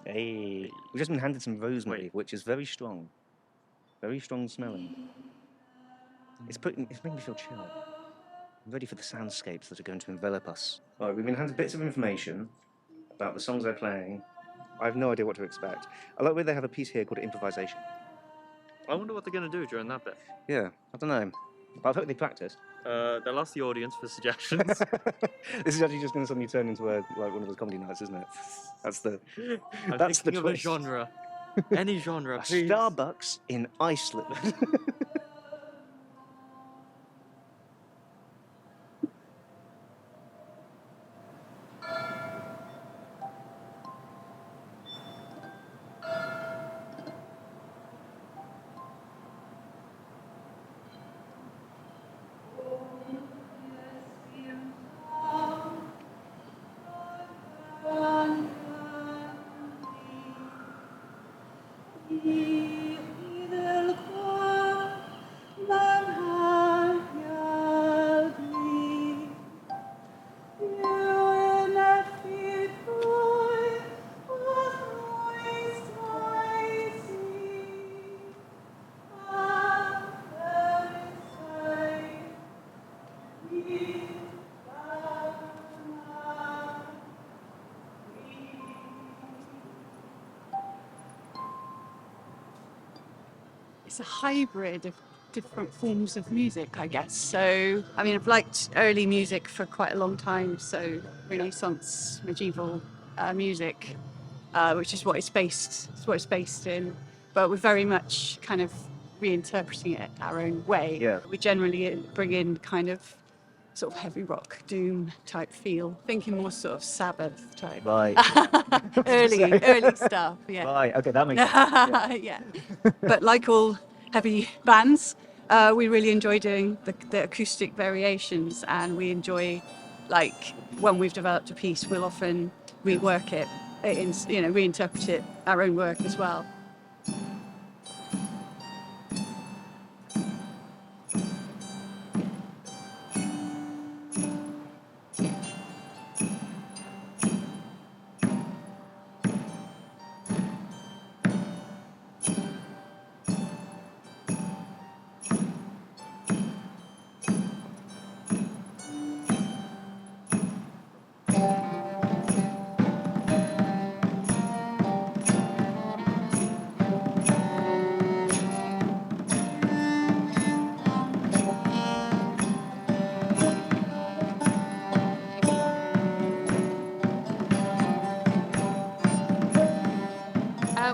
Hey, we've just been handed some rosemary, which is very strong smelling. It's making me feel chill. I'm ready for the soundscapes that are going to envelop us. Right, we've been handed bits of information about the songs they're playing. I have no idea what to expect. I like where they have a piece here called improvisation. I wonder what they're going to do during that bit. Yeah, I don't know. But I hope they practice. They'll ask the audience for suggestions. This is actually just going to suddenly turn into one of those comedy nights, isn't it? That's the I'm that's thinking the of twist. a genre. Any genre, A please. Starbucks in Iceland. It's a hybrid of different forms of music, I guess. So, I mean, I've liked early music for quite a long time. So, Renaissance, medieval music, which is what it's based in. But we're very much kind of reinterpreting it our own way. Yeah. We generally bring in kind of sort of heavy rock, doom type feel, thinking more sort of Sabbath type. Right. early stuff, yeah. Right, okay, that makes sense. Yeah. But like all heavy bands, we really enjoy doing the acoustic variations, and we enjoy, like, when we've developed a piece, we'll often rework it, reinterpret it, our own work as well.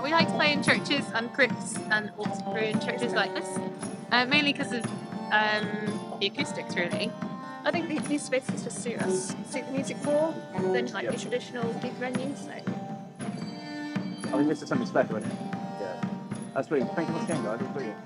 We like to play in churches and crypts and also in churches like this, mainly because of the acoustics, really. I think these spaces just suit the music more than like the traditional big venues. So. I mean, this is something special, isn't it? Yeah. That's brilliant. Thank you once again, guys. It's brilliant.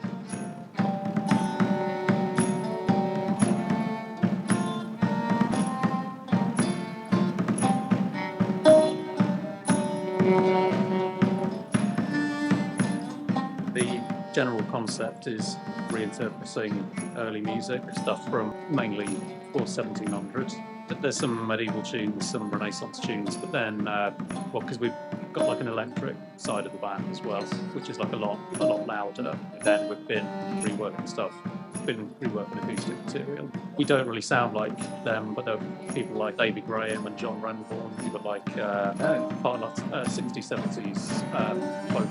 The general concept is reinterpreting early music, stuff from mainly before 1700s. There's some medieval tunes, some Renaissance tunes, but then, because we've got like an electric side of the band as well, which is like a lot louder. Then we've been reworking stuff been reworked with acoustic material. We don't really sound like them, but there are people like David Graham and John Renborn who were like part of 60s, 70s folk.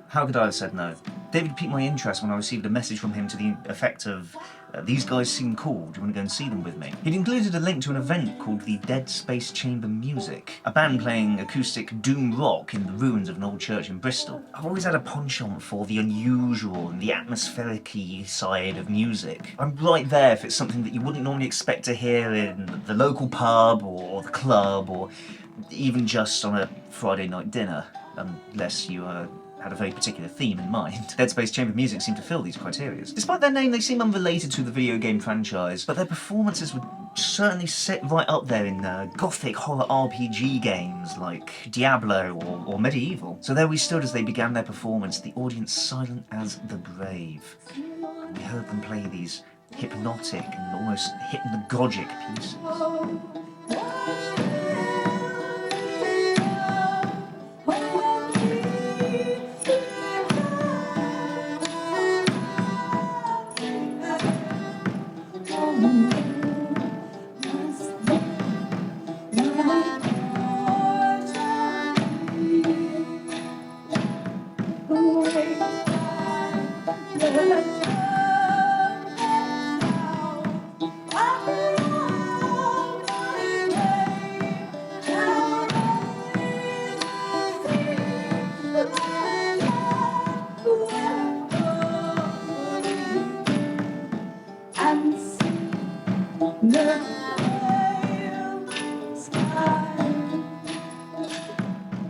How could I have said no? David piqued my interest when I received a message from him to the effect of, these guys seem cool, do you want to go and see them with me? He'd included a link to an event called the Dead Space Chamber Music, a band playing acoustic doom rock in the ruins of an old church in Bristol. I've always had a penchant for the unusual and the atmospheric-y side of music. I'm right there if it's something that you wouldn't normally expect to hear in the local pub or the club or even just on a Friday night dinner, unless you had a very particular theme in mind. Dead Space Chamber Music seemed to fill these criteria. Despite their name, they seem unrelated to the video game franchise, but their performances would certainly sit right up there in gothic horror RPG games like Diablo or Medieval. So there we stood as they began their performance, the audience silent as the grave. And we heard them play these hypnotic and almost hypnagogic pieces.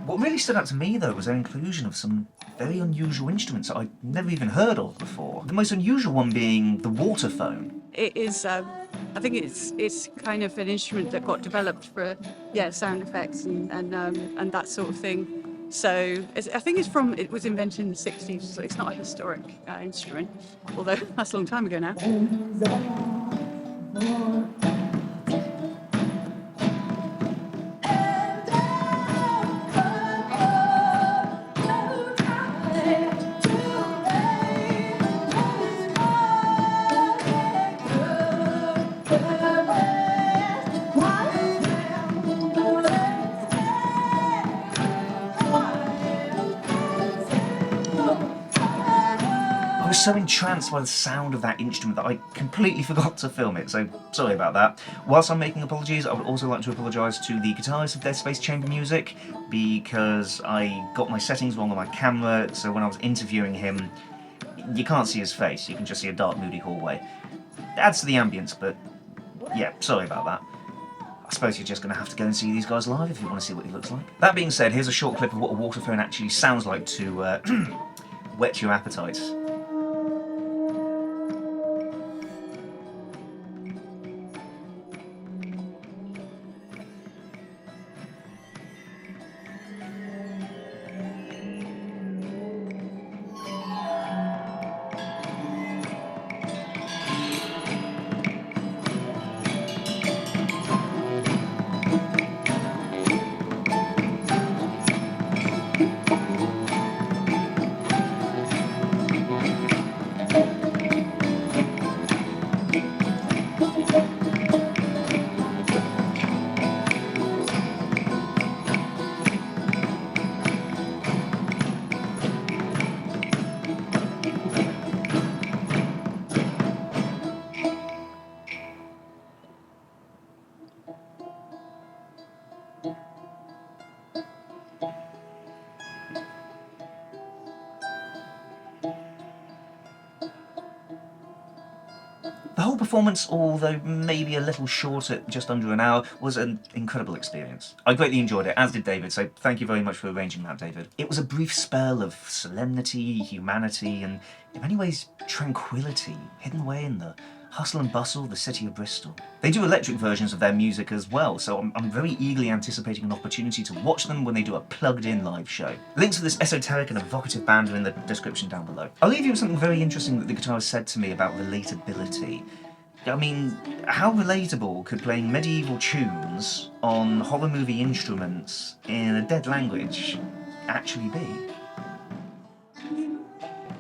What really stood out to me, though, was their inclusion of some very unusual instruments that I'd never even heard of before. The most unusual one being the Waterphone. It is, I think it's kind of an instrument that got developed for, sound effects and that sort of thing. So I think it was invented in the 60s, so it's not a historic instrument, although that's a long time ago now. I was so entranced by the sound of that instrument that I completely forgot to film it, so sorry about that. Whilst I'm making apologies, I would also like to apologise to the guitarist of Dead Space Chamber Music, because I got my settings wrong on my camera, so when I was interviewing him, you can't see his face, you can just see a dark, moody hallway. It adds to the ambience, but yeah, sorry about that. I suppose you're just going to have to go and see these guys live if you want to see what he looks like. That being said, here's a short clip of what a Waterphone actually sounds like to whet your appetites. The whole performance, although maybe a little short at just under an hour, was an incredible experience. I greatly enjoyed it, as did David, so thank you very much for arranging that, David. It was a brief spell of solemnity, humanity, and in many ways tranquility, hidden away in the hustle and bustle of the city of Bristol. They do electric versions of their music as well, so I'm very eagerly anticipating an opportunity to watch them when they do a plugged-in live show. Links for this esoteric and evocative band are in the description down below. I'll leave you with something very interesting that the guitarist said to me about relatability. I mean, how relatable could playing medieval tunes on horror movie instruments in a dead language actually be?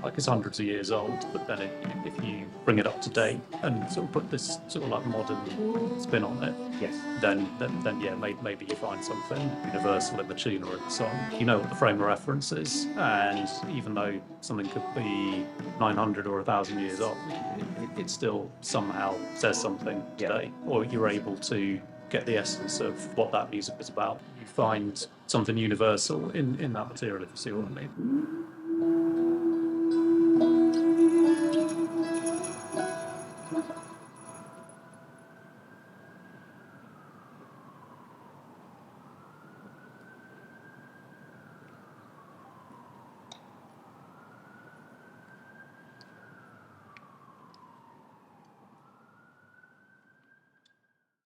Like it's hundreds of years old, but then if you bring it up to date and sort of put this sort of like modern spin on it, Yes. then yeah, maybe you find something universal in the tune or in the song. You know what the frame of reference is, and even though something could be 900 or 1,000 years old, it still somehow says something today, or you're able to get the essence of what that music is about. You find something universal in that material, if you see what I mean.